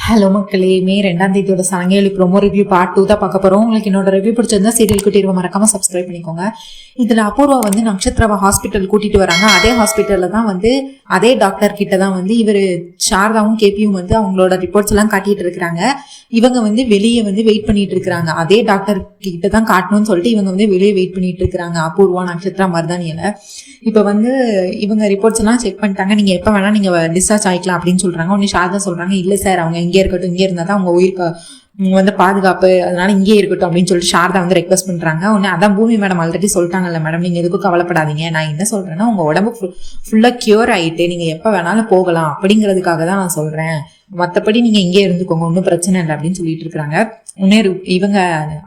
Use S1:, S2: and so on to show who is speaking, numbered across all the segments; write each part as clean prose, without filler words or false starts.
S1: Hello மக்களே, மே 2ஆம் தேதியோட சலங்கேலி promo review part 2 தான் பார்க்க போறோம். உங்களுக்கு என்னோட ரிவ்யூ பிடிச்சிருந்தா சீரியல் குட்டிடுவ மறக்காம சப்ஸ்கிரைப் பண்ணிக்கோங்க. இதுல அபூர்வா வந்து நட்சத்திரவ ஹாஸ்பிட்டல் கூட்டிட்டு வராங்க. அதே ஹாஸ்பிட்டல்ல தான் வந்து அதே டாக்டர் கிட்ட தான் வந்து இவரு சாரதாவும் கேபியும் வந்து அவங்களோட ரிப்போர்ட்ஸ் எல்லாம் காட்டிட்டு இருக்கிறாங்க. இவங்க வந்து வெளியே வந்து வெயிட் பண்ணிட்டு இருக்கிறாங்க. அதே டாக்டர் கிட்ட தான் காட்டணும்னு சொல்லிட்டு இவங்க வந்து வெளியே வெயிட் பண்ணிட்டு இருக்கிறாங்க. அபூர்வா, நட்சத்திரா, மருதானியில இப்ப வந்து இவங்க ரிப்போர்ட்ஸ் எல்லாம் செக் பண்ணிட்டாங்க. நீங்க எப்ப வேணா நீங்க டிஸ்சார்ஜ் ஆயிக்கலாம் அப்படின்னு சொல்றாங்க. உடனே சாரதா சொல்றாங்க, இல்ல சார், அவங்க இங்கே இருக்கட்டும், இங்கே இருந்தா தான் அவங்க உயிருக்கு வந்து பாதுகாப்பு, அதனால இங்கே இருக்கட்டும் அப்படின்னு சொல்லிட்டு சாரதா வந்து ரெக்வஸ்ட் பண்றாங்க. உடனே அதான் பூமி மேடம் ஆல்ரெடி சொல்லிட்டாங்கல்ல மேடம், நீங்க எதுக்கும் கவலைப்படாதீங்க, நான் என்ன சொல்றேன்னா உங்க உடம்பு ஃபுல்லா கியூர் ஆயிட்டு நீங்க எப்ப வேணாலும் போகலாம் அப்படிங்கிறதுக்காக தான் நான் சொல்றேன், மற்றபடி நீங்க இங்கே இருந்துக்கோங்க, ஒன்றும் பிரச்சனை இல்லை அப்படின்னு சொல்லிட்டு இருக்கிறாங்க. உடனே இவங்க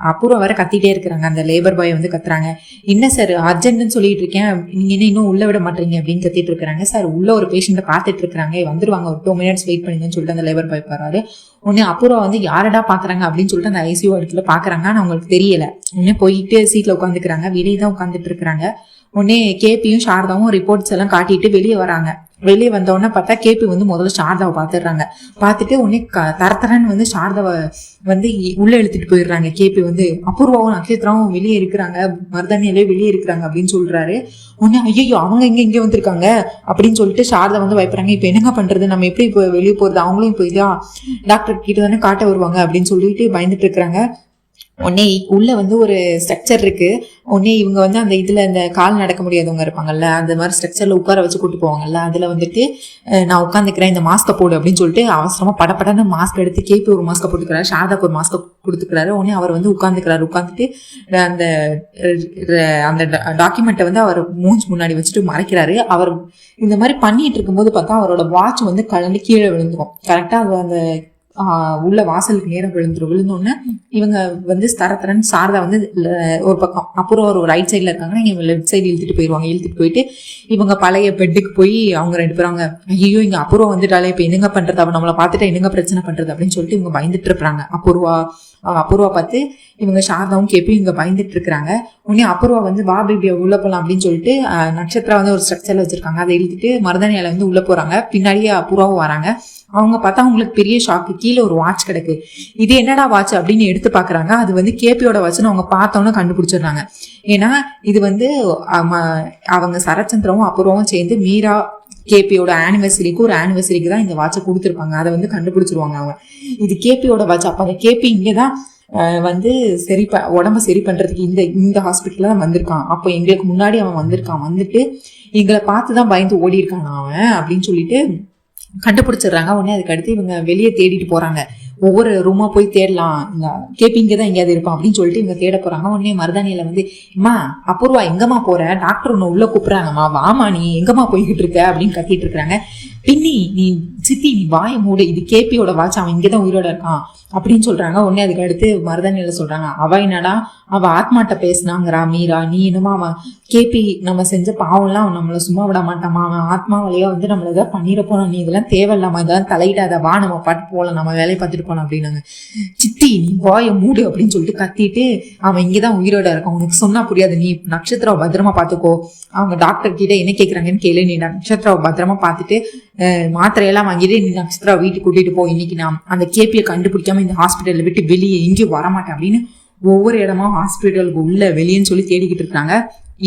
S1: அபூர்வா வர கத்திட்டே இருக்கிறாங்க. அந்த லேபர் பாய் வந்து கத்துறாங்க, என்ன சார் அர்ஜென்ட்னு சொல்லிட்டு இருக்கேன், நீங்க இன்னும் உள்ள விட மாட்டீங்க அப்படின்னு கத்திட்டு இருக்கிறாங்க. சார் உள்ள ஒரு பேஷண்ட்டை பார்த்துட்டு இருக்கிறாங்க, வந்துருவாங்க, ஒரு 2 minutes வெயிட் பண்ணுங்கன்னு சொல்லிட்டு அந்த லேபர் பாய் போறாரு. உடனே அபூர்வா வந்து யாரடா பாக்குறாங்க அப்படின்னு சொல்லிட்டு அந்த ஐசியூ இடத்துல பாக்குறாங்க. ஆனா அவங்களுக்கு தெரியல. உடனே போயிட்டு சீட்ல உட்காந்துக்கிறாங்க, வெளியே தான் உட்காந்துட்டு இருக்கிறாங்க. உடனே கேபியும் சாரதாவும் ரிப்போர்ட்ஸ் எல்லாம் காட்டிட்டு வெளியே வராங்க. வெளியே வந்தோடனே பார்த்தா கேபி வந்து முதல்ல சாரதாவை பார்த்துடுறாங்க. பார்த்துட்டு உடனே தரத்தரன்னு வந்து சாரதாவை வந்து உள்ள இழுத்துட்டு போயிடுறாங்க. கேபி வந்து அபூர்வாவும் நட்சத்திரமும் வெளியே இருக்கிறாங்க, மருதானியிலே வெளியே இருக்கிறாங்க அப்படின்னு சொல்றாரு. உடனே ஐயோ அவங்க இங்கே வந்திருக்காங்க அப்படின்னு சொல்லிட்டு சாரதா வந்து பயப்படுறாங்க. இப்போ என்னங்க பண்றது, நம்ம எப்படி இப்போ வெளியே போறது, அவங்களும் இப்போ இதா டாக்டர் கிட்ட தானே காட்ட வருவாங்க அப்படின்னு சொல்லிட்டு பயந்துட்டு இருக்கிறாங்க. உடனே உள்ள வந்து ஒரு ஸ்ட்ரக்சர் இருக்கு. உடனே இவங்க வந்து அந்த இதுல இந்த கால் நடக்க முடியாதவங்க இருப்பாங்கல்ல, அந்த மாதிரி ஸ்ட்ரக்சர்ல உட்கார வச்சு கூட்டு போவாங்கல்ல, அதுல வந்துட்டு நான் உட்காந்துக்கிறேன், இந்த மாஸ்கை போடு அப்படின்னு சொல்லிட்டு அவசரமா படப்படன்னு மாஸ்க் எடுத்து கேபி ஒரு மாஸ்கை போட்டுக்கிறாரு, சாரதாக்கு ஒரு மாஸ்கை கொடுத்துக்கிறாரு. உடனே அவர் வந்து உட்காந்துட்டு அந்த அந்த டாக்குமெண்ட்டை வந்து அவர் மூஞ்சி முன்னாடி வச்சுட்டு மறைக்கிறாரு. அவர் இந்த மாதிரி பண்ணிட்டு இருக்கும்போது பார்த்தா அவரோட வாட்ச் வந்து கலந்து கீழே விழுந்துரும். கரெக்டா அது அந்த உள்ள வாசலுக்கு நேரம் விழுந்தோடனே இவங்க வந்து தரத்தரன் சாரதா வந்து ஒரு பக்கம், அப்புறம் ஒரு ரைட் சைட்ல இருக்காங்கன்னா இவங்க லெஃப்ட் சைடு இழுத்துட்டு போயிடுவாங்க. இழுத்துட்டு போயிட்டு இவங்க பழைய பெட்டுக்கு போய் அவங்க 2 பேரும் ஐயோ இங்க அபூர்வா வந்துட்டாலே இப்ப என்னங்க பண்றது, அவன் நம்மளை பார்த்துட்டா என்னங்க பிரச்சனை பண்றது அப்படின்னு சொல்லிட்டு இவங்க பயந்துட்டு இருப்பாங்க. அபூர்வா பார்த்து இவங்க சாரதாவும் கேப்பி இவங்க பயந்துட்டு இருக்கிறாங்க. உடனே அபூர்வா வந்து வா பேபி உள்ள போலாம் அப்படின்னு சொல்லிட்டு நட்சத்திரா வந்து ஒரு ஸ்ட்ரக்சர்ல வச்சிருக்காங்க, அதை இழுத்துட்டு மருதானியால வந்து உள்ள போறாங்க. பின்னாடியே அபூர்வாவும் வராங்க. அவங்க பார்த்தா அவங்களுக்கு பெரிய ஷாக்கு, கீழே ஒரு வாட்ச் கிடக்கு. இது என்னடா வாட்ச் அப்படின்னு எடுத்து பாக்குறாங்க. அது வந்து கேபியோட வாட்ச்னு அவங்க பார்த்தோன்னு கண்டுபிடிச்சிடுறாங்க. ஏன்னா இது வந்து அவங்க சரச்சந்திரவும் அபூர்வாவும் சேர்ந்து மீரா கேபியோட ஆனிவர்சரிக்கு ஒரு ஆனிவர்சரிக்கு தான் இந்த வாட்சை கொடுத்துருப்பாங்க. அதை வந்து கண்டுபிடிச்சிருவாங்க அவங்க, இது கேபியோட வாட்ச். அப்ப அந்த கேபி இங்கதான் வந்து உடம்ப சரி பண்றதுக்கு இந்த ஹாஸ்பிட்டல்ல தான் வந்திருக்கான். அப்போ எங்களுக்கு முன்னாடி அவன் வந்திருக்கான், வந்துட்டு எங்களை பார்த்துதான் பயந்து ஓடி இருக்கான் அவன் அப்படின்னு சொல்லிட்டு கண்டுபிடிச்சிடுறாங்க. உடனே அதுக்கு அடுத்து இவங்க வெளியே தேடிட்டு போறாங்க. ஒவ்வொரு ரூமா போய் தேடலாம், கேபி இங்கதான் எங்கேயாவது இருப்பான் அப்படின்னு சொல்லிட்டு இவங்க தேட போறாங்க. உடனே மருதானியில வந்து அம்மா அபூர்வா எங்கம்மா போற, டாக்டர் ஒன்னு உள்ள கூப்பிடுறாங்கம்மா, வாமா நீ எங்கம்மா போய்கிட்டு இருக்க அப்படின்னு கத்திட்டு இருக்கிறாங்க. பின்னி நீ சித்தி நீ வாய மூடு, இது கேபியோட வாட்ச், அவன் இங்கதான் உயிரோட இருக்கான் அப்படின்னு சொல்றாங்க. உடனே அதுக்கு அடுத்து மருதானியில சொல்றாங்க, அவ என்னடா அவ ஆத்மாட்ட பேசினாங்கிறா மீரா, நீ என்னமா அவன் கேபி நம்ம செஞ்ச பாவம்லாம் அவன் நம்மளை சும்மா விட மாட்டாமா, அவன் ஆத்மா வழியா வந்து நம்மள ஏதாவது பண்ணிட போனோம், நீ இதெல்லாம் தேவையில்லாம இதெல்லாம் தலையிடாத, வா நம்ம பாட்டு போகலாம், நம்ம வேலையை பார்த்துட்டு போனோம் அப்படின்னாங்க. சித்தி நீ வாய மூடு அப்படின்னு சொல்லிட்டு கத்திட்டு, அவன் இங்கதான் உயிரோட இருக்கான், உனக்கு சொன்னா புரியாது, நீ நட்சத்திராவை பத்திரமா பாத்துக்கோ, அவங்க டாக்டர் கிட்ட என்ன கேட்கறாங்கன்னு கேளு, நீ நட்சத்திராவை பத்திரமா பார்த்துட்டு மாத்திரையெல்லாம் வாங்கிட்டு நீ நட்சத்திராவை வீட்டுக்கு கூட்டிட்டு போ, இன்னைக்கு நான் அந்த கேபியை கண்டுபிடிக்காம இந்த ஹாஸ்பிட்டல்ல விட்டு வெளியே எங்கேயும் வரமாட்டேன் அப்படின்னு ஒவ்வொரு இடமா ஹாஸ்பிட்டலுக்கு உள்ள வெளியேன்னு சொல்லி தேடிக்கிட்டு இருக்காங்க.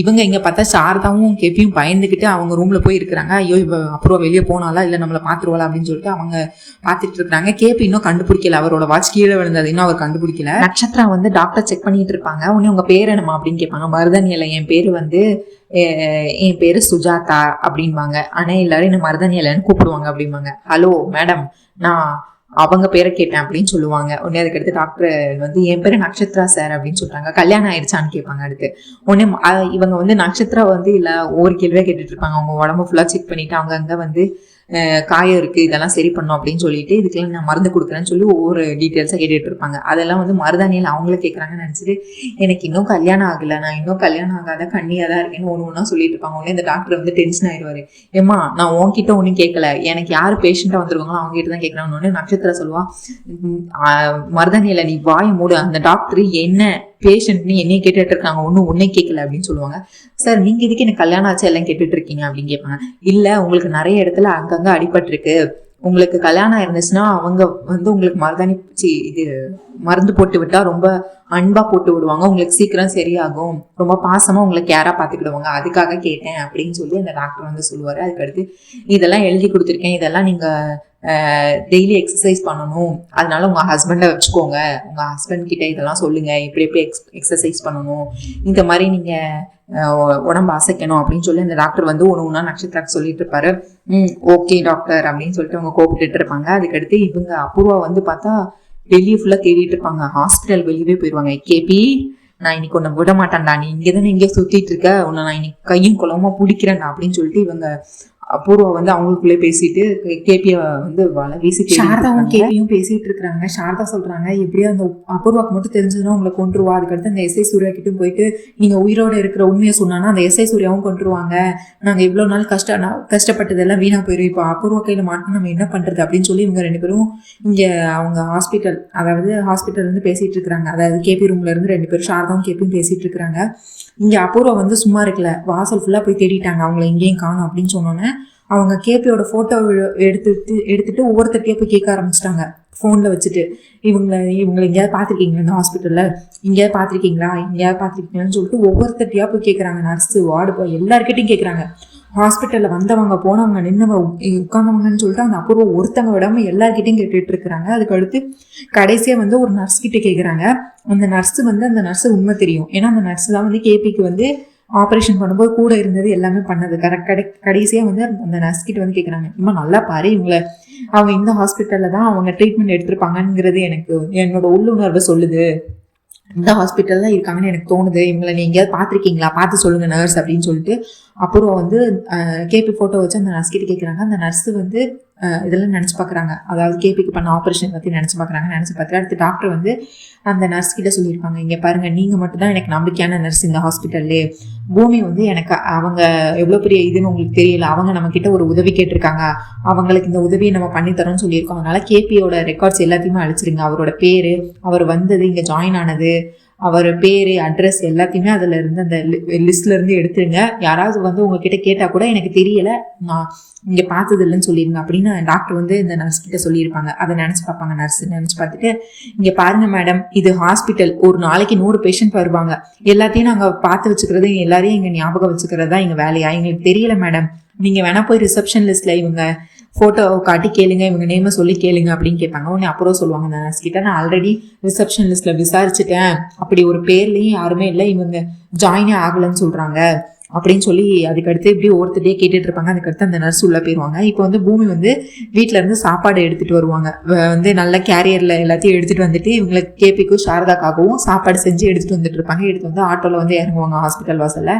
S1: இவங்க இங்க பார்த்தா சாரதாவும் கேபியும் பயந்துகிட்டு அவங்க ரூம்ல போய் இருக்கிறாங்க. ஐயோ இவ அப்புறம் வெளியே போனாலா இல்ல நம்மளை பாத்துருவாளா அப்படின்னு சொல்லிட்டு அவங்க பாத்துட்டு இருக்காங்க. கேபி இன்னும் கண்டுபிடிக்கல, அவரோட வாட்ச் கீழே விழுந்தது இன்னும் அவர் கண்டுபிடிக்கல. நட்சத்திரா வந்து டாக்டர் செக் பண்ணிட்டு இருப்பாங்க. உடனே உங்க பேர் என்னமா அப்படின்னு கேட்பாங்க. மருதானியில என் பேரு சுஜாதா அப்படின்பாங்க. ஆனா எல்லாரும் என்ன மருதானியிலன்னு கூப்பிடுவாங்க அப்படிம்பாங்க. ஹலோ மேடம், நான் அவங்க பேரை கேட்டேன் அப்படின்னு சொல்லுவாங்க. உடனே அதுக்கு அடுத்து டாக்டர் வந்து என் பேரு நட்சத்திரா சார் அப்படின்னு சொல்றாங்க. கல்யாணம் ஆயிடுச்சான்னு கேட்பாங்க. அடுத்து உடனே இவங்க வந்து நட்சத்திரா வந்து இல்ல ஒவ்வொரு கேள்வியா கேட்டுட்டு இருப்பாங்க. அவங்க உடம்பு ஃபுல்லா செக் பண்ணிட்டு அவங்க அங்க வந்து காயம் இருக்கு, இதெல்லாம் சரி பண்ணும் அப்படின்னு சொல்லிட்டு இதுக்கெல்லாம் நான் மருந்து கொடுக்குறேன்னு சொல்லி ஒவ்வொரு டீட்டெயில்ஸா கேட்டுட்டு இருப்பாங்க. அதெல்லாம் வந்து மருதானியில் அவங்கள கேட்கறாங்கன்னு நினைச்சிட்டு எனக்கு இன்னும் கல்யாணம் ஆகல, நான் இன்னும் கல்யாணம் ஆகாத கண்ணியா தான் இருக்கேன்னு ஒண்ணா சொல்லிட்டு இருப்பாங்க. உடனே இந்த டாக்டர் வந்து டென்ஷன் ஆயிடுவாரு. ஏமா நான் உன்கிட்ட ஒன்னும் கேட்கல, எனக்கு யாரு பேஷண்டா வந்துருவாங்களோ அவங்க கிட்ட தான் கேட்கறாங்கன்னு. உடனே நட்சத்திரம் சொல்லுவா, மருதானியில நீ வாய மூடு, அந்த டாக்டர் என்ன பேஷண்ட்னு என்னைய கேட்டுட்டு இருக்காங்க, ஒன்னும் உன்னை கேட்கல அப்படின்னு சொல்லுவாங்க. சார் நீங்க இதுக்கு எனக்கு கல்யாணம் ஆச்சு எல்லாம் கேட்டுட்டு இருக்கீங்க அப்படின்னு கேட்பாங்க. இல்ல உங்களுக்கு நிறைய இடத்துல அங்கங்க அடிபட்டு இருக்கு, உங்களுக்கு கல்யாணம் இருந்துச்சுன்னா அவங்க வந்து உங்களுக்கு மருந்து போட்டு விட்டா ரொம்ப அன்பா போட்டு விடுவாங்க, உங்களுக்கு சீக்கிரம் சரியாகும், ரொம்ப பாசமா உங்களை கேரா பார்த்துக்கிடுவாங்க, அதுக்காக கேட்டேன் அப்படின்னு சொல்லி அந்த டாக்டர் வந்து சொல்லுவாரு. அதுக்கடுத்து இதெல்லாம் எழுதி கொடுத்துருக்கேன், இதெல்லாம் நீங்க டெய்லி எக்ஸசைஸ் பண்ணணும், அதனால உங்க ஹஸ்பண்டை வச்சுக்கோங்க, உங்க ஹஸ்பண்ட் கிட்ட இதெல்லாம் சொல்லுங்க, எப்படி எப்படி எக்ஸசைஸ் பண்ணணும், இந்த மாதிரி நீங்க உடம்பு அசைக்கணும் அப்படின்னு சொல்லி அந்த டாக்டர் வந்து ஒன்று நட்சத்திரம் சொல்லிட்டு இருப்பாரு. ஓகே டாக்டர் அப்படின்னு சொல்லிட்டு அவங்க கூப்பிட்டுட்டு இருப்பாங்க. அதுக்கடுத்து இவங்க அபூர்வா வந்து பார்த்தா வெளியே ஃபுல்லா தேடிட்டு இருப்பாங்க, ஹாஸ்பிட்டல் வெளியவே போயிடுவாங்க. கேபி, நான் இன்னைக்கு உன்னை விட மாட்டேன்டா, நீ இங்கேதானே எங்கேயோ சுத்திட்டு இருக்க, உன்னை நான் இன்னைக்கு கையும் குளமா பிடிக்கிறேன் அப்படின்னு சொல்லிட்டு இவங்க அபூர்வா வந்து அவங்களுக்குள்ளே பேசிட்டு கேபியை வந்து வலை வீசி சாரதாவும் கேபியும் பேசிட்டு இருக்கிறாங்க. சாரதா சொல்றாங்க, எப்படியோ அந்த அபூர்வாக்கு மட்டும் தெரிஞ்சதுன்னா உங்களை கொண்டுருவா, அதுக்கடுத்து அந்த எஸ்ஐ சூர்யா கிட்டும் போயிட்டு நீங்க உயிரோட இருக்கிற உண்மையை சொன்னானா அந்த எஸ்ஐ சூர்யாவும் கொண்டுருவாங்க, நாங்க இவ்வளவு நாள் கஷ்டப்பட்டதெல்லாம் வீணா போயிடும், இப்போ அபூர்வா கையில மாட்டோம், நம்ம என்ன பண்றது அப்படின்னு சொல்லி இவங்க 2 பேரும் இங்க அவங்க ஹாஸ்பிட்டல் இருந்து பேசிட்டு இருக்கிறாங்க. அதாவது கேபி ரூம்ல இருந்து 2 பேரும் சாரதாவும் கேபியும் பேசிட்டு இருக்கிறாங்க. இங்க அபூர்வா வந்து சும்மா இருக்கல, வாசல் ஃபுல்லா போய் தேடிட்டாங்க, அவங்கள எங்கேயும் காணும் அப்படின்னு சொன்னோன்னே அவங்க கேபியோட போட்டோ எடுத்துட்டு ஒவ்வொருத்தருக்கே போய் கேட்க ஆரம்பிச்சிட்டாங்க ஃபோன்ல வச்சுட்டு. இவங்களை எங்கேயாவது பார்த்துருக்கீங்களா, இந்த ஹாஸ்பிட்டல்ல எங்கேயாவது பார்த்துருக்கீங்களான்னு சொல்லிட்டு ஒவ்வொருத்தட்டியா போய் கேட்குறாங்க. நர்ஸு, வார்டு பாய் எல்லாருக்கிட்டையும் கேட்குறாங்க. ஹாஸ்பிட்டல்ல வந்தவங்க போனவங்க உட்காந்தவங்கன்னு சொல்லிட்டு அந்த அபூர்வா ஒருத்தங்க விடாம எல்லார்கிட்டையும் கேட்டுட்டு இருக்கிறாங்க. அதுக்கு அடுத்து கடைசியா வந்து ஒரு நர்ஸ் கிட்ட கேட்குறாங்க. அந்த நர்ஸ் உண்மை தெரியும், ஏன்னா அந்த நர்ஸ் தான் வந்து கேபிக்கு வந்து ஆப்ரேஷன் பண்ணும்போது கூட இருந்தது, எல்லாமே பண்ணது. கடைசியா வந்து அந்த நர்ஸ் கிட்ட வந்து கேட்குறாங்க, இம்மா நல்லா பாரு, அவங்க இந்த ஹாஸ்பிட்டல்ல தான் அவங்க ட்ரீட்மெண்ட் எடுத்திருப்பாங்கங்கிறது என்னோட உள்ளுணர்வு சொல்லுது, இந்த ஹாஸ்பிட்டல் தான் இருக்காங்கன்னு எனக்கு தோணுது, இவங்களை நீ எங்கேயாவது பார்த்துருக்கீங்களா, பார்த்து சொல்லுங்க நர்ஸ் அப்படின்னு சொல்லிட்டு அப்புறம் வந்து கேபி ஃபோட்டோ வச்சு அந்த நர்ஸ் கிட்ட கேட்குறாங்க. அந்த நர்ஸ் வந்து இதெல்லாம் நினச்சி பார்க்குறாங்க, அதாவது கேபிக்கு பண்ண ஆப்ரேஷன் பற்றி நினச்சி பார்த்துட்டு அடுத்து டாக்டர் வந்து அந்த நர்ஸ் கிட்ட சொல்லியிருப்பாங்க, இங்கே பாருங்க, நீங்கள் மட்டும்தான் எனக்கு நம்பிக்கையான நர்ஸ் இந்த ஹாஸ்பிட்டல்லே, பூமி வந்து எனக்கு அவங்க எவ்வளோ பெரிய இதுன்னு உங்களுக்கு தெரியல, அவங்க நம்ம கிட்ட ஒரு உதவி கேட்டிருக்காங்க, அவங்களுக்கு இந்த உதவியை நம்ம பண்ணித்தரோம்னு சொல்லியிருக்கோம், அதனால கேபியோட ரெக்கார்ட்ஸ் எல்லாத்தையுமே அழிச்சிருங்க, அவரோட பேர், அவர் வந்தது, இங்கே ஜாயின் ஆனது, அவர் பேர், அட்ரஸ் எல்லாத்தையுமே அதில் இருந்து அந்த லிஸ்ட்ல இருந்து எடுத்துருங்க, யாராவது வந்து உங்ககிட்ட கேட்டால் கூட எனக்கு தெரியலை, நான் இங்கே பார்த்தது இல்லைன்னு சொல்லிடுங்க அப்படின்னு டாக்டர் வந்து இந்த நர்ஸ் கிட்ட சொல்லியிருப்பாங்க. அதை நினச்சி பார்ப்பாங்க. நர்ஸ் நினச்சி பார்த்துட்டு, இங்கே பாருங்க மேடம், இது ஹாஸ்பிட்டல், ஒரு நாளைக்கு 100 பேஷண்ட் வருவாங்க, எல்லாத்தையும் நாங்கள் பார்த்து வச்சுக்கிறது, எல்லாரையும் இங்கே ஞாபகம் வச்சுக்கிறது தான் எங்கள் வேலையா, எங்களுக்கு தெரியல மேடம், நீங்கள் வேணா போய் ரிசப்ஷன் லிஸ்ட்ல இவங்க ஃபோட்டோ காட்டி கேளுங்க, இவங்க நேமை சொல்லி கேளுங்க அப்படின்னு கேட்பாங்க. உடனே அப்புறம் சொல்லுவாங்க அந்த நர்ஸ் கிட்ட, நான் ஆல்ரெடி ரிசப்ஷன் லிஸ்ட்ல விசாரிச்சுட்டேன், அப்படி ஒரு பேர்லையும் யாருமே இல்லை, இவங்க ஜாயினே ஆகலைன்னு சொல்றாங்க அப்படின்னு சொல்லி அதுக்கடுத்து இப்படி ஒருத்தட்டே கேட்டுட்டு இருப்பாங்க. அதுக்கடுத்து அந்த நர்ஸ் உள்ள போயிடுவாங்க. இப்போ வந்து பூமி வந்து வீட்டுல இருந்து சாப்பாடு எடுத்துட்டு வருவாங்க, வந்து நல்ல கேரியர்ல எல்லாத்தையும் எடுத்துட்டு வந்துட்டு இவங்களுக்கு கேபிக்கும் சாரதாக்காகவும் சாப்பாடு செஞ்சு எடுத்துட்டு வந்துட்டு இருப்பாங்க. எடுத்து வந்து ஆட்டோல வந்து இறங்குவாங்க ஹாஸ்பிட்டல் வாசல்ல.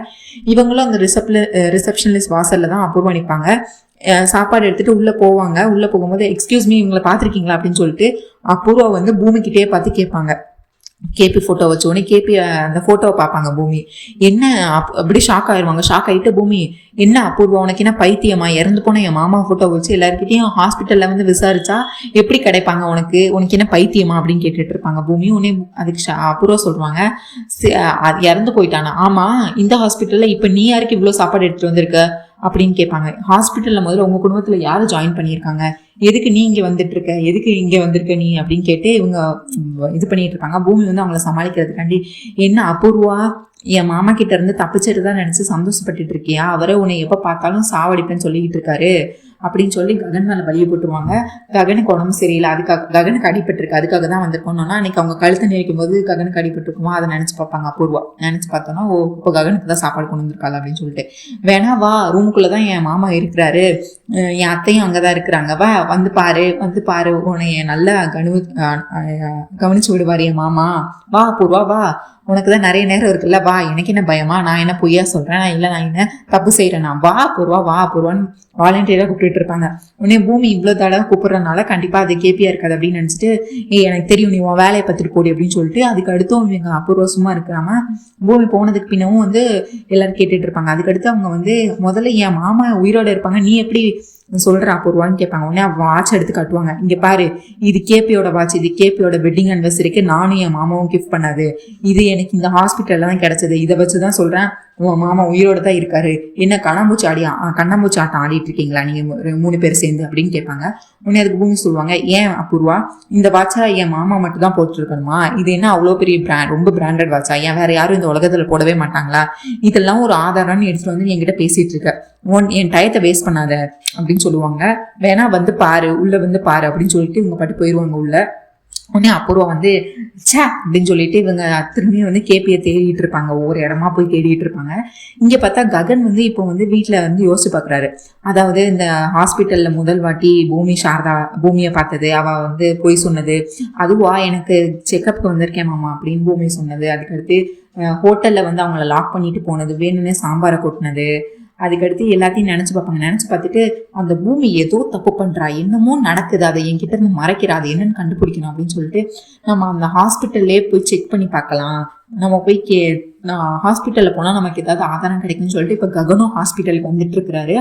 S1: இவங்களும் அந்த ரிசப்ஷனிஸ்ட் வாசல்ல தான் அபூர்வா நிற்பாங்க. சாப்பாடு எடுத்துட்டு உள்ள போவாங்க. உள்ள போகும்போது எக்ஸ்கியூஸ் மீ, இவங்களை பார்த்துருக்கீங்களா அப்படின்னு சொல்லிட்டு அபூர்வா வந்து பூமிக்கிட்டே பார்த்து கேட்பாங்க. கேபி ஃபோட்டோ வச்சோடனே கேபி அந்த ஃபோட்டோவை பார்ப்பாங்க. பூமி என்ன அப்படி ஷாக் ஆயிடுவாங்க. ஷாக் ஆகிட்டு, பூமி என்ன அபூர்வா, உனக்கு என்ன பைத்தியமா, இறந்து போன என் மாமா ஃபோட்டோ வச்சு எல்லாருக்கிட்டையும் ஹாஸ்பிட்டலில் வந்து விசாரிச்சா எப்படி கிடைப்பாங்க, உனக்கு என்ன பைத்தியமா அப்படின்னு கேட்டுட்டு இருப்பாங்க. பூமி உடனே அதுக்கு அபூர்வா சொல்லுவாங்க, இறந்து போயிட்டானா, ஆமாம், இந்த ஹாஸ்பிட்டலில் இப்போ நீ யாருக்கு இவ்வளோ சாப்பாடு எடுத்துகிட்டு வந்திருக்க அப்படின்னு கேட்பாங்க. ஹாஸ்பிட்டலில் முதல்ல உங்கள் குடும்பத்தில் யார் ஜாயின் பண்ணியிருக்காங்க, எதுக்கு நீ இங்கே வந்துட்டு இருக்க, எதுக்கு இங்கே வந்திருக்க நீ அப்படின்னு கேட்டு இவங்க இது பண்ணிட்டு இருப்பாங்க. பூமி வந்து அவங்கள சமாளிக்கிறதுக்காண்டி, என்ன அபூர்வா, என் மாமா கிட்ட இருந்து தப்பிச்சிட்டு தான் நினைச்சு சந்தோஷப்பட்டுட்டு இருக்கியா, அவரை உன்னை எப்போ பார்த்தாலும் சாவடிப்பேன்னு சொல்லிக்கிட்டு இருக்காரு அப்படின்னு சொல்லி ககன் மேலே பலியை போட்டுருவாங்க. ககனுக்கு உடம்பு சரியில்லை, ககனுக்கு அடிபட்டிருக்கு, அதுக்காக தான் வந்திருக்கோம்னா அன்னைக்கு அவங்க கழுத்தை நினைக்கும் போது ககனுக்கு அடிபட்டுருக்குமா, அதை நினைச்சு பார்ப்பாங்க. அபூர்வா நினைச்சு பார்த்தோன்னா, ஓ இப்போ ககனுக்கு தான் சாப்பாடு கொண்டு வந்திருக்காள் அப்படின்னு சொல்லிட்டு, வேணா வா, ரூமுக்குள்ளதான் என் மாமா இருக்கிறாரு, என் அத்தையும் அங்கதான் இருக்கிறாங்க, வா வந்து பாரு உன்னை நல்லா கவனிச்சு விடுவாரு என் மாமா, வா அபூர்வா வா, உனக்கு தான் நிறைய நேரம் இருக்குல்ல, வா, எனக்கு என்ன பயமா, நான் என்ன பொய்யா சொல்றேன், நான் என்ன தப்பு செய்யறேன்னா, வா அபூர்வான்னு வாலண்டியரா கூப்பிட்டு இருப்பாங்க. உடனே பூமி இவ்வளவு தடவை கூப்பிடுறதுனால கண்டிப்பா அது கேபியா இருக்காது அப்படின்னு நினைச்சிட்டு, எனக்கு தெரியும், நீ உன் வேலையை பார்த்துட்டு போடி அப்படின்னு சொல்லிட்டு அதுக்கு அடுத்தும் இவங்க அபூர்வா சும்மா இருக்கிறாம பூமி போனதுக்கு பின்னவும் வந்து எல்லாரும் கேட்டுட்டு இருப்பாங்க. அதுக்கடுத்து அவங்க வந்து, முதல்ல என் மாமா உயிரோட இருப்பாங்க, நீ எப்படி சொல்ற அபூர்வான்னு கேட்பாங்க. உடனே வாட்ச் எடுத்து காட்டுவாங்க. இங்க பாரு, இது கேபியோட வாட்ச், இது கேபியோட வெட்டிங் அனிவர்சரிக்கு நானும் என் மாமாவும் கிஃப்ட் பண்ணாது, இது எனக்கு இந்த ஹாஸ்பிட்டல்ல தான் கிடைச்சது, இதை வச்சுதான் சொல்றேன் உன் மாமா உயிரோட தான் இருக்காரு, என்ன கண்ணாமூச்சி ஆட்டம் ஆடிட்டு இருக்கீங்களா நீங்க 3 பேர் சேர்ந்து அப்படின்னு கேட்பாங்க. உடனே அதுக்கு பூமி சொல்லுவாங்க, ஏன் அபூர்வா இந்த வாட்சா என் மாமா மட்டும் தான் போட்டு இருக்கணுமா, இது என்ன அவ்வளோ பெரிய பிராண்ட், ரொம்ப பிராண்டட் வாட்சா, ஏன் வேற யாரும் இந்த உலகத்துல போடவே மாட்டாங்களா, இதெல்லாம் ஒரு ஆதாரம்னு எடுத்துட்டு வந்து என்கிட்ட பேசிட்டு இருக்க, என் டயத்தை வேஸ்ட் பண்ணாத அப்படின்னு சொல்லுவாங்க. வேணா வந்து பாரு, உள்ள வந்து பாரு அப்படின்னு சொல்லிட்டு இவங்க பாட்டு போயிடுவாங்க உள்ள. உடனே அபூர்வா வந்து சே அப்படின்னு சொல்லிட்டு இவங்க திரும்பியும் வந்து கேபியை தேடிட்டு இருப்பாங்க, ஒவ்வொரு இடமா போய் தேடிட்டு இருப்பாங்க. இங்க பார்த்தா ககன் வந்து இப்போ வந்து வீட்டுல வந்து யோசிச்சு பாக்குறாரு. அதாவது இந்த ஹாஸ்பிட்டல்ல முதல் வாட்டி பூமியை பார்த்தது, அவ வந்து போய் சொன்னது, அதுவா எனக்கு செக்அப்க்கு வந்திருக்கேன் மாமா அப்படின்னு பூமி சொன்னது, அதுக்கடுத்து ஹோட்டல்ல வந்து அவங்கள லாக் பண்ணிட்டு போனது, வேணும்னே சாம்பாரை கொட்டினது, அதுக்கடுத்து எல்லாத்தையும் நினைச்சு பார்ப்பாங்க. நினைச்சு பார்த்துட்டு அந்த பூமி ஏதோ தப்பு பண்றா, என்னமோ நடக்குது, அதை என்கிட்ட இருந்து மறைக்கிறா, அது என்னன்னு கண்டுபிடிக்கணும் அப்படின்னு சொல்லிட்டு நம்ம அந்த ஹாஸ்பிட்டல்லே போய் செக் பண்ணி பார்க்கலாம், நம்ம போய் ஹாஸ்பிட்டல்ல போனா நமக்கு ஏதாவது ஆதாரம் கிடைக்கும்னு சொல்லிட்டு இப்ப ககனும் ஹாஸ்பிட்டலுக்கு வந்துட்டு இருக்கிறாரு.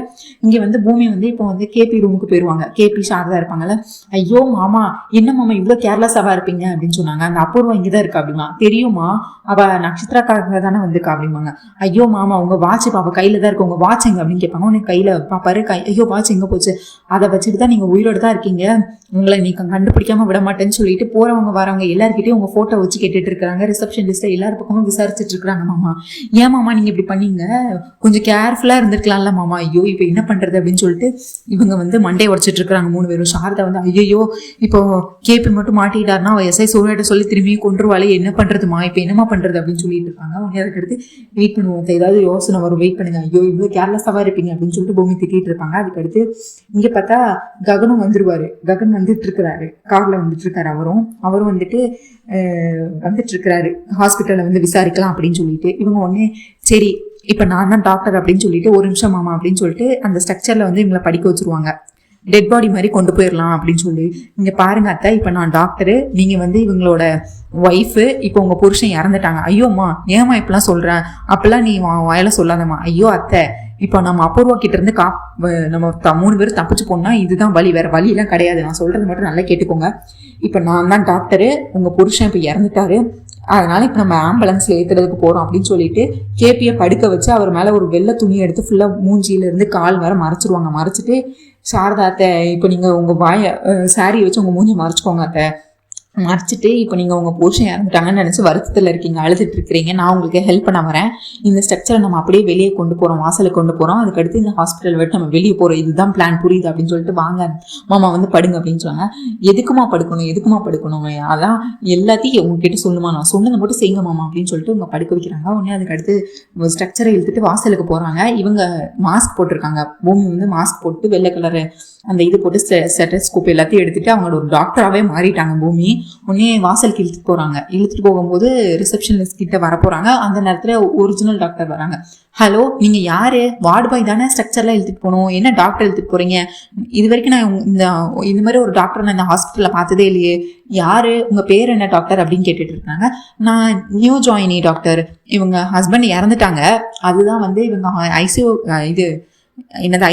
S1: இங்க வந்து பூமி வந்து இப்போ வந்து கேபி ரூமுக்கு போயிருவாங்க. கேபி சாரதா இருப்பாங்கல்ல, ஐயோ மாமா என்ன மாமா இவ்வளவு கேர்லெஸ்ஸாவா இருப்பீங்க அப்படின்னு சொன்னாங்க. அந்த அபூர்வா இங்கதான் இருக்கா அப்படிமா, தெரியுமா அவ நட்சத்திரக்காக தானே வந்திருக்கா அப்படிம்பாங்க. ஐயோ மாமா உங்க வாட்ச் அவ கையில தான் இருக்கு, உங்க வாட்ச் எங்க அப்படின்னு கேட்பாங்க. உனக்கு கையில பாப்பாரு, ஐயோ வாட்ச் எங்க போச்சு, அதை வச்சுட்டு தான் நீங்க உயிரோட தான் இருக்கீங்க, உங்களை நீங்க கண்டுபிடிக்காம விட மாட்டேன்னு சொல்லிட்டு போறவங்க வரவங்க எல்லாருக்கிட்டையும் உங்க போட்டோ வச்சு கேட்டுட்டு இருக்காங்க. ரிசப்ஷனிஸ்ட் எல்லாரும் பக்கமும் விசாரிச்சுட்டு இருக்காங்க. மாமா ஏன் மாமா நீங்க இப்படி பண்ணீங்க, கொஞ்சம் கேர்ஃபுல்லா இருந்திருக்கலாம்ல மாமா, ஐயோ இப்ப என்ன பண்றது அப்படின்னு சொல்லிட்டு இவங்க வந்து மண்டையை உடைச்சிட்டு இருக்காங்க 3 பேரும். சாரதா வந்து ஐயோ இப்போ கேபி மட்டும் மாட்டிட்டாருன்னா எஸ்ஐ சூர்யாட்ட சொல்லி திரும்பி கொண்டுருவாளே, என்ன பண்றதுமா, இப்ப என்னமா பண்றது அப்படின்னு சொல்லிட்டு இருக்காங்க. உடனே அதுக்கடுத்து வெயிட் பண்ணுவோம், ஏதாவது யோசனை வரும், வெயிட் பண்ணுங்க, ஐயோ இவ்வளவு கேர்லெஸ்ஸாவா இருப்பீங்க அப்படின்னு சொல்லிட்டு பூமி திட்டிட்டு இருப்பாங்க. அதுக்கடுத்து இங்க பார்த்தா ககனும் வந்துருவாரு. ககன் வந்துட்டு இருக்கிறாரு, கார்ல வந்துட்டு இருக்காரு. அவரும் வந்துட்டு இருக்கிறாரு ஹாஸ்பிட்டல்ல வந்து விசாரிக்கலாம் அப்படின்னு சொல்லிட்டு. இவங்க உடனே சரி இப்ப நான் தான் டாக்டர் அப்படின்னு சொல்லிட்டு, ஒரு நிமிஷம் மாமா அப்படின்னு சொல்லிட்டு அந்த ஸ்ட்ரக்சர்ல வந்து இவங்களை படிக்க வச்சிருவாங்க. டெட் பாடி மாதிரி கொண்டு போயிடலாம் அப்படின்னு சொல்லி, இங்க பாருங்க அத்தை, இப்ப நான் டாக்டரு, நீங்க வந்து இவங்களோட ஒய்ஃபு, இப்போ உங்க புருஷன் இறந்துட்டாங்க. ஐயோம்மா ஏமா இப்பெல்லாம் சொல்றேன், அப்பெல்லாம் நீ வாயில சொல்லாதம்மா. ஐயோ அத்தை, இப்போ நம்ம அபூர்வா கிட்ட இருந்து நம்ம 3 பேரும் தப்பிச்சு போனா இதுதான் வழி, வேற வழி எல்லாம் கிடையாது, நான் சொல்றது மட்டும் நல்லா கேட்டுக்கோங்க. இப்ப நான் தான் டாக்டரு, உங்க புருஷன் இப்ப இறந்துட்டாரு, அதனால இப்ப நம்ம ஆம்புலன்ஸ்ல ஏத்துறதுக்கு போறோம் அப்படின்னு சொல்லிட்டு கேபியை படுக்க வச்சு அவர் மேல ஒரு வெள்ளை துணியை எடுத்து ஃபுல்லா மூஞ்சியில இருந்து கால் வர மறைச்சிருவாங்க. மறைச்சிட்டு சாரதா அத்தை, இப்போ நீங்க உங்க சாரியை வச்சு உங்க மூஞ்சி மறைச்சுக்கோங்க அத்தை, மறைச்சிட்டு இப்போ நீங்கள் உங்கள் புருஷன் இறந்துட்டாங்கன்னு நினச்சி வருத்தத்தில் இருக்கீங்க, அழுதுட்டு இருக்கிறீங்க, நான் உங்களுக்கு ஹெல்ப் பண்ண வரேன், இந்த ஸ்ட்ரக்சரை நம்ம அப்படியே வெளியே கொண்டு போகிறோம், வாசலுக்கு கொண்டு போகிறோம், அதுக்கடுத்து இந்த ஹாஸ்பிட்டல் விட்டு நம்ம வெளியே போகிறோம், இதுதான் பிளான், புரியுது அப்படின்னு சொல்லிட்டு வாங்க மாமா வந்து படுங்க அப்படின்னு சொன்னாங்க. எதுக்குமா படுக்கணும், அதான் எல்லாத்தையும் உங்ககிட்ட சொல்லுமா, நான் சொன்னதை மட்டும் செய்யுங்க மாமா அப்படின்னு சொல்லிட்டு உங்க படுக்க வைக்கிறாங்க. உடனே அதுக்கடுத்து ஸ்ட்ரக்சரை இழுத்துட்டு வாசலுக்கு போகிறாங்க. இவங்க மாஸ்க் போட்டிருக்காங்க, பூமி வந்து மாஸ்க் போட்டு வெள்ளை கலர் அந்த இது போட்டு ஸ்டெத்தோஸ்கோப் எல்லாத்தையும் எடுத்துட்டு அவங்களோட ஒரு டாக்டராகவே மாறிட்டாங்க பூமி. உடனே வாசலுக்கு இழுத்துட்டு போகும்போது ரிசப்ஷனிஸ்ட் கிட்ட வரப்போறாங்க. அந்த நேரத்துல ஒரிஜினல் டாக்டர் வராங்க. ஹலோ, நீங்க யாரு, வார்டு பாய் தானே, ஸ்ட்ரக்சர்லாம் இழுத்துட்டு போகணும், என்ன டாக்டர் இழுத்துட்டு போறீங்க, இது வரைக்கும் நான் இந்த மாதிரி ஒரு டாக்டர் நான் இந்த ஹாஸ்பிட்டல்ல பார்த்ததே இல்லையே, யாரு, உங்க பேர் என்ன டாக்டர் அப்படின்னு கேட்டுட்டு இருக்காங்க. நான் நியூ ஜாயினி டாக்டர், இவங்க ஹஸ்பண்ட் இறந்துட்டாங்க, அதுதான் வந்து இவங்க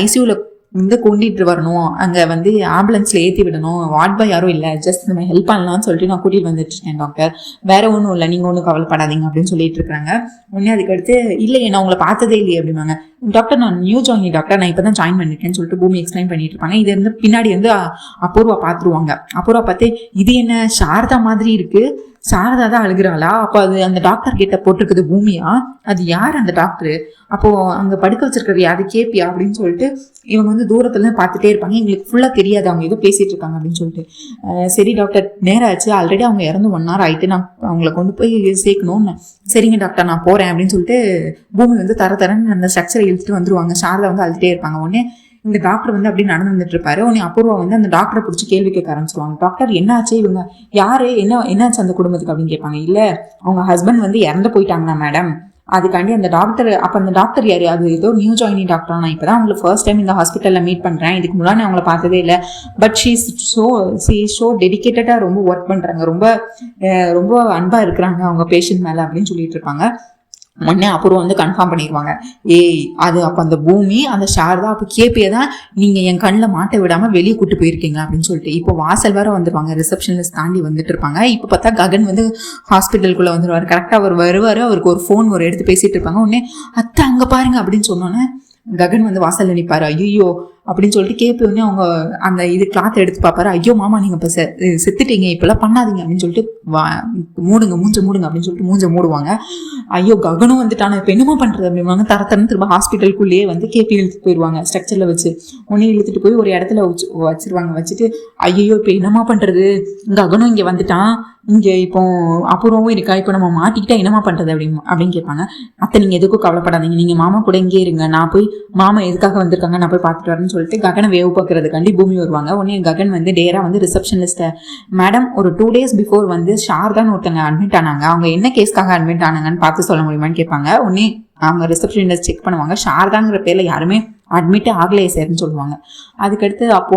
S1: ஐசியூல வந்து கொண்டுட்டு வரணும், அங்க வந்து ஆம்புலன்ஸ்ல ஏற்றி விடணும், வார்ட் பாய் யாரும் இல்லை, ஜஸ்ட் நம்ம ஹெல்ப் பண்ணலாம்னு சொல்லிட்டு நான் கூட்டிட்டு வந்துட்டு இருக்கேன் டாக்டர், வேற ஒன்றும் இல்லை, நீங்க ஒன்றும் கவலைப்படாதீங்க அப்படின்னு சொல்லிட்டு இருக்காங்க. உடனே அதுக்கடுத்து இல்லையே நான் உங்களை பார்த்ததே இல்லையே அப்படின்னாங்க. டாக்டர் நான் நியூ ஜாயினி டாக்டர், நான் இப்பதான் ஜாயின் பண்ணிருக்கேன்னு சொல்லிட்டு பூமி எக்ஸ்பிளைன் பண்ணிட்டு இருப்பாங்க. இது வந்து பின்னாடி வந்து அபூர்வா பாத்துருவாங்க. அபூர்வா பார்த்து இது என்ன சாரதா மாதிரி இருக்கு, சாரதா தான் அழுகுறாளா, அப்போ அது அந்த டாக்டர் கிட்ட போட்டிருக்குது பூமியா, அது யார் அந்த டாக்டரு, அப்போ அங்க படுக்க வச்சிருக்கிறது யாரு, கேபியா அப்படின்னு சொல்லிட்டு இவங்க வந்து தூரத்துல பார்த்துட்டே இருப்பாங்க. எங்களுக்கு ஃபுல்லா தெரியாது அவங்க ஏதோ பேசிட்டு இருக்காங்க அப்படின்னு சொல்லிட்டு. சரி டாக்டர் நேரம் ஆச்சு, ஆல்ரெடி அவங்க இறந்து 1 hour ஆயிட்டு, நான் அவங்களை கொண்டு போய் சேர்க்கணும்னு. சரிங்க டாக்டர் நான் போறேன் அப்படின்னு சொல்லிட்டு பூமி வந்து தரன்னு அந்த ஸ்ட்ரக்சரை இழுத்துட்டு வந்துருவாங்க. சாரதா வந்து அழுதுட்டே இருப்பாங்க. உடனே இந்த டாக்டர் வந்து அப்படி நடந்து வந்துட்டு இருப்பாரு. உடனே அபூர்வா வந்து அந்த டாக்டரை பிடிச்சி கேள்வி கேட்க ஆரம்பிச்சிருவாங்க. டாக்டர் என்னாச்சு, இவங்க யாரு, என்னாச்சு அந்த குடும்பத்துக்கு அப்படின்னு கேட்பாங்க. இல்ல அவங்க ஹஸ்பண்ட் வந்து இறந்து போயிட்டாங்களா மேடம், அதுக்காண்டி அந்த டாக்டர், அப்ப அந்த டாக்டர் யாரு, அது ஏதோ நியூ ஜாயினி டாக்டர், நான் இப்பதான் அவங்களை ஃபர்ஸ்ட் டைம் இந்த ஹாஸ்பிட்டல்ல மீட் பண்றேன், இதுக்கு முன்னாடி அவங்கள பார்த்ததே இல்லை, பட் ஷோ டெடிகேட்டடா ரொம்ப ஒர்க் பண்றாங்க, ரொம்ப ரொம்ப அன்பா இருக்கிறாங்க அவங்க பேஷண்ட் மேல அப்படின்னு சொல்லிட்டு இருப்பாங்க. உடனே அப்புறம் வந்து கன்ஃபார்ம் பண்ணிடுவாங்க, ஏய் அது அப்போ அந்த பூமி அந்த சாரதா அப்போ கேபியை தான் நீங்கள் என் கண்ணில் மாட்ட விடாமல் வெளியே கூட்டு போயிருக்கீங்க அப்படின்னு சொல்லிட்டு. இப்போ வாசல் வேற வந்துருவாங்க, ரிசப்ஷனிஸ்ட் தாண்டி வந்துட்டு இருப்பாங்க. இப்போ பார்த்தா ககன் வந்து ஹாஸ்பிட்டலுக்குள்ளே வந்துடுவார். கரெக்டாக அவர் வருவார், அவருக்கு ஒரு ஃபோன் எடுத்து பேசிட்டு இருப்பாங்க. உடனே அத்தை அங்கே பாருங்க அப்படின்னு சொன்னோன்னே ககன் வந்து வாசல்ல நிற்பாரு. ஐயோ அப்படின்னு சொல்லிட்டு கேபி உடனே அவங்க அந்த இது கிளாத் எடுத்து பார்ப்பாரு. ஐயோ மாமா நீங்க இப்போ செத்துட்டீங்க, இப்பெல்லாம் பண்ணாதீங்க அப்படின்னு சொல்லிட்டு மூடுங்க மூஞ்ச மூடுங்க அப்படின்னு சொல்லிட்டு மூஞ்ச மூடுவாங்க. ஐயோ ககனும் வந்துட்டான இப்போ என்னமா பண்றது அப்படின்வாங்க. தரத்தரன்னு திரும்ப ஹாஸ்பிட்டலுக்குள்ளேயே வந்து கேபி இழுத்துட்டு போயிடுவாங்க ஸ்ட்ரக்சர்ல வச்சு. உடனே இழுத்துட்டு போய் ஒரு இடத்துல வச்சிருவாங்க. வச்சுட்டு ஐயோ இப்போ என்னமா பண்றது, ககனும் இங்க வந்துட்டான், இங்கே இப்போ அப்புறமும் இருக்கா, இப்போ நம்ம மாட்டிக்கிட்டா என்னமா பண்றது அப்படின்னு கேட்பாங்க. அத்தை நீங்க எதுக்கும் கவலைப்படாதீங்க, நீங்க மாமா கூட இங்கே இருங்க, நான் போய் மாமா எதுக்காக வந்திருக்காங்க நான் போய் பார்த்துட்டு வரேன்னு சொல்லிட்டு ககனை வேவு பார்க்கறதுக்காண்டி பூமி வருவாங்க. உடனே ககன் வந்து டேரா வந்து ரிசப்ஷனிஸ்ட, மேடம் ஒரு 2 days பிஃபோர் வந்து ஷாரதான்னு ஒருத்தங்க அட்மிட் ஆனாங்க, அவங்க என்ன கேஸ்க்காக அட்மிட் ஆனாங்கன்னு பார்த்து சொல்ல முடியுமான்னு கேட்பாங்க. உடனே அவங்க ரிசப்ஷனிஸ்ட் செக் பண்ணுவாங்க, ஷாரதாங்கிற பேர்ல யாருமே அட்மிட்டே ஆகலையே சார்னு சொல்லுவாங்க. அதுக்கடுத்து அப்போ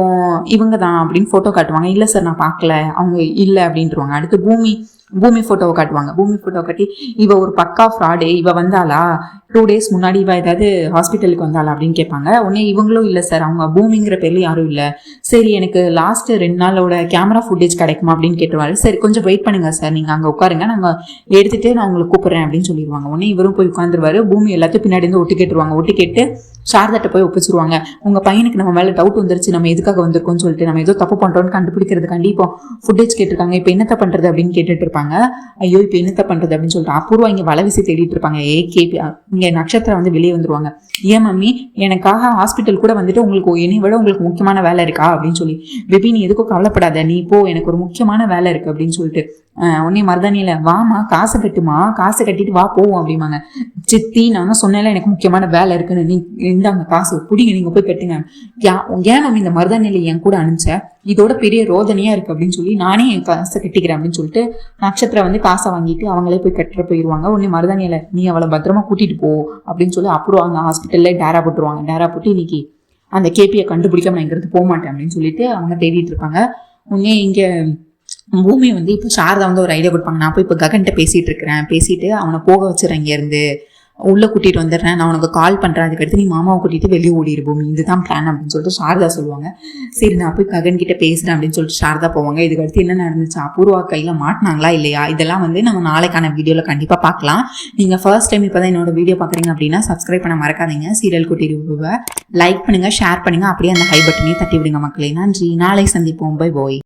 S1: இவங்க தான் அப்படின்னு ஃபோட்டோ காட்டுவாங்க. இல்லை சார் நான் பார்க்கல, அவங்க இல்லை அப்படின்ட்டுருவாங்க. அடுத்து பூமி ஃபோட்டோவை காட்டுவாங்க. பூமி ஃபோட்டோ காட்டி இவ ஒரு பக்கா ஃப்ராடு, இவ வந்தாளா 2 days முன்னாடி இவ ஏதாவது ஹாஸ்பிட்டலுக்கு வந்தாளா அப்படின்னு கேட்பாங்க. உடனே இவங்களும் இல்லை சார், அவங்க பூமிங்கிற பேர்ல யாரும் இல்லை. சரி எனக்கு லாஸ்ட் 2 நாளோட கேமரா ஃபுட்டேஜ் கிடைக்குமா அப்படின்னு கேட்டுருவாரு. சரி கொஞ்சம் வெயிட் பண்ணுங்க சார், நீங்க அங்கே உட்காருங்க, நாங்கள் எடுத்துட்டு நான் உங்களுக்கு கூப்பிடுறேன் அப்படின்னு சொல்லிடுவாங்க. உடனே இவரும் போய் உட்காந்துருவாரு. பூமி எல்லாத்தையும் பின்னாடி இருந்து ஒட்டு கேட்டுருவாங்க. ஒட்டு கேட்டு சாரதாட்ட போய் ஒப்பிச்சிருவாங்க. உங்க பையனுக்கு நம்ம மேல டவுட் வந்துருச்சு, நம்ம எதுக்காக வந்திருக்கோம்னு சொல்லிட்டு, நம்ம ஏதோ தப்பு பண்றோம்னு கண்டுபிடிக்கிறதுக்காண்டி இப்போ ஃபுட்டேஜ் கேட்டிருக்காங்க, இப்போ என்னத்த பண்றது அப்படின்னு கேட்டுட்டு இருப்பாங்க. ஐயோ இப்போ என்னத்த பண்றது அப்படின்னு சொல்லிட்டு அபூர்வா இங்க வலை வீசி தேடிட்டு இருப்பாங்க. கேபி இங்க நட்சத்திரம் வந்து வெளியே வந்துருவாங்க. ஏன் மம்மி எனக்காக ஹாஸ்பிட்டல் கூட வந்துட்டு உங்களுக்கு என்னை விட உங்களுக்கு முக்கியமான வேலை இருக்கா அப்படின்னு சொல்லி, பேபி நீ எதுக்கும் கவலைப்படாத, நீ இப்போ எனக்கு ஒரு முக்கியமான வேலை இருக்கு அப்படின்னு சொல்லிட்டு உடனே மருதானியில வாமா காசு கட்டுமா, காசு கட்டிட்டு வா போவோம் அப்படிமாங்க. சித்தி நான் தான் சொன்னேன்ல எனக்கு முக்கியமான வேலை இருக்குன்னு, நீ இந்தாங்க காசு பிடிங்க, நீங்க போய் கட்டுங்க. ஏன் நம்ம இந்த மருதானியில என் கூட அனுப்பிச்ச, இதோட பெரிய ரோதனையா இருக்கு அப்படின்னு சொல்லி நானே என் காசை கட்டிக்கிறேன் அப்படின்னு சொல்லிட்டு நட்சத்திரம் வந்து காசை வாங்கிட்டு அவங்களே போய் கட்டுற போயிடுவாங்க. உடனே மருதானியில நீ அவளை பத்திரமா கூட்டிட்டு போ அப்படின்னு சொல்லி அப்புறம் அவங்க ஹாஸ்பிட்டல்ல டேரா போட்டுருவாங்க. டேரா போட்டு இன்னைக்கு அந்த கேபியை கண்டுபிடிக்காம நான் இங்கிறது போக மாட்டேன் அப்படின்னு சொல்லிட்டு அவங்க தேடிட்டு இருப்பாங்க. உடனே இங்க பூமி வந்து இப்போ சாரதா வந்து ஒரு ஐடியா கொடுப்பாங்க. நான் போய் இப்போ ககன்கிட்ட பேசிட்டு அவனை போக வச்சுறேன், இங்க இருந்து உள்ள கூட்டிட்டு வந்துடுறேன், நான் உனக்கு கால் பண்றேன், அதுக்கடுத்து நீ மாமாவை கூட்டிட்டு வெளியே ஓடிடு பூமி, இதுதான் பிளான் அப்படின்னு சொல்லிட்டு சாரதா சொல்லுவாங்க. சரி நான் போய் ககன் கிட்ட பேசுறேன் அப்படின்னு சொல்லிட்டு சாரதா போவாங்க. இதுக்கடுத்து என்ன நடந்துச்சு, அபூர்வா கையில மாட்டினாங்களா இல்லையா, இதெல்லாம் வந்து நம்ம நாளைக்கான வீடியோல கண்டிப்பா பார்க்கலாம். நீங்க ஃபர்ஸ்ட் டைம் இப்பதான் என்னோட வீடியோ பாக்குறீங்க அப்படின்னா சப்ஸ்கிரைப் பண்ண மறக்காதீங்க. சீரியல் குட்டி ரிவ்யூவை லைக் பண்ணுங்க, ஷேர் பண்ணுங்க, அப்படியே அந்த ஹை பட்டனையும் தட்டி விடுங்க மக்களே. நன்றி, நாளை சந்திப்போம், பை பாய்.